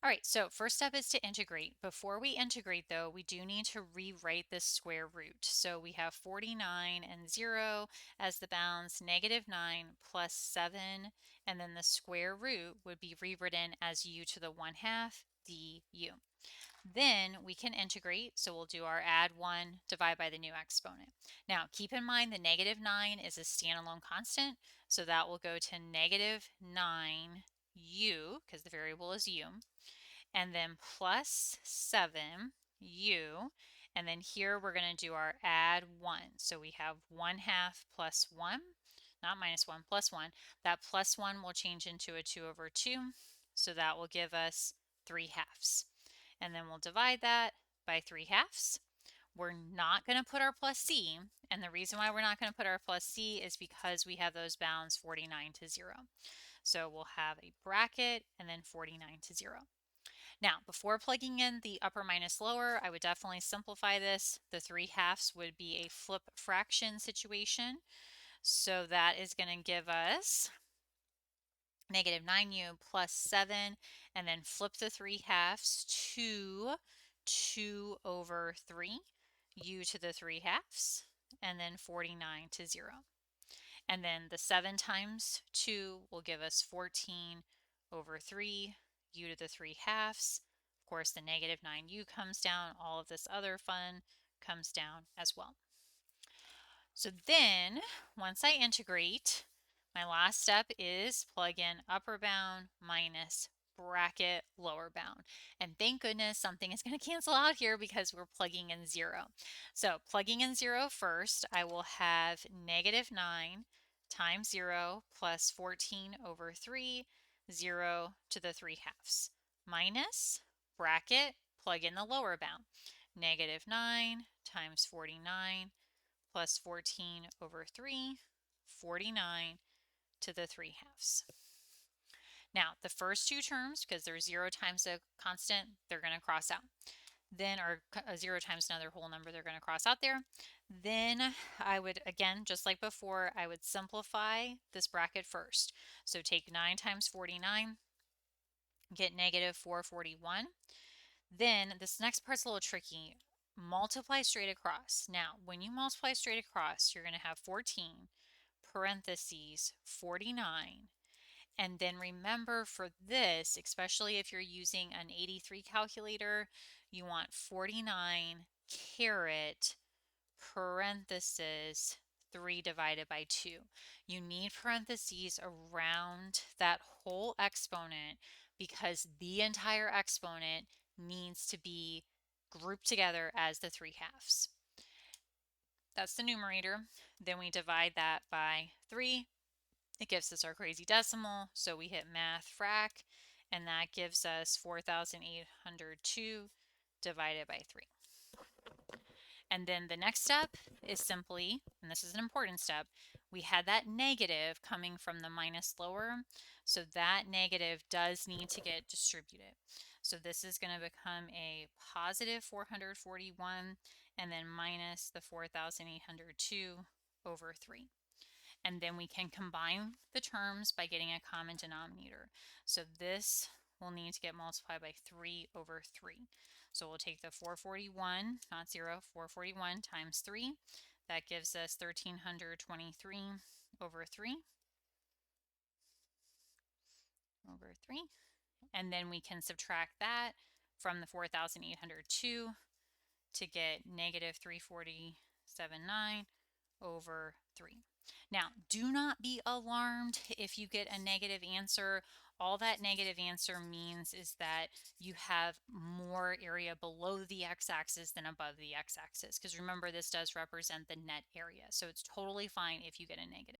All right, so first step is to integrate. Before we integrate though, we do need to rewrite this square root. So we have 49 and 0 as the bounds, -9 plus 7, and then the square root would be rewritten as u to the 1/2 du. Then we can integrate, so we'll do our add 1, divide by the new exponent. Now keep in mind the -9 is a standalone constant, so that will go to -9u, because the variable is u, and then plus 7u, and then here we're going to do our add 1. So we have 1/2 plus 1, not minus 1, plus 1. That plus 1 will change into a 2/2, so that will give us 3/2. And then we'll divide that by 3/2. We're not going to put our plus c, and the reason why we're not going to put our plus c is because we have those bounds 49 to 0. So we'll have a bracket and then 49 to 0. Now, before plugging in the upper minus lower, I would definitely simplify this. The 3/2 would be a flip fraction situation. So that is going to give us -9u plus 7, and then flip the 3/2 to 2/3, u to the 3/2, and then 49 to 0. And then the 7 times 2 will give us 14/3, u to the 3/2. Of course, the -9u comes down. All of this other fun comes down as well. So then, once I integrate, my last step is plug in upper bound minus bracket lower bound. And thank goodness something is going to cancel out here because we're plugging in 0. So plugging in 0 first, I will have -9 times 0 plus 14/3, 0 to the 3/2, minus bracket, plug in the lower bound, -9 times 49 plus 14/3, 49 to the 3/2. Now, the first two terms, because they're 0 times a constant, they're going to cross out. Then, or 0 times another whole number, they're going to cross out there. Then I would, again, just like before, I would simplify this bracket first. So take 9 times 49, get -441. Then this next part's a little tricky. Multiply straight across. Now, when you multiply straight across, you're going to have 14 parentheses 49. And then remember for this, especially if you're using an 83 calculator, you want 49 caret parentheses 3 divided by 2. You need parentheses around that whole exponent because the entire exponent needs to be grouped together as the 3/2. That's the numerator. Then we divide that by 3. It gives us our crazy decimal. So we hit math frac, and that gives us 4,802 divided by 3. And then the next step is simply, and this is an important step, we had that negative coming from the minus lower. So that negative does need to get distributed. So this is going to become a positive 441 and then minus the 4,802/3. And then we can combine the terms by getting a common denominator. So this will need to get multiplied by 3/3. So we'll take the 441, not 0, 441 times 3. That gives us 1,323/3. Over 3. And then we can subtract that from the 4,802 to get -347.9/3. Now, do not be alarmed if you get a negative answer. All that negative answer means is that you have more area below the x-axis than above the x-axis. Because remember, this does represent the net area. So it's totally fine if you get a negative.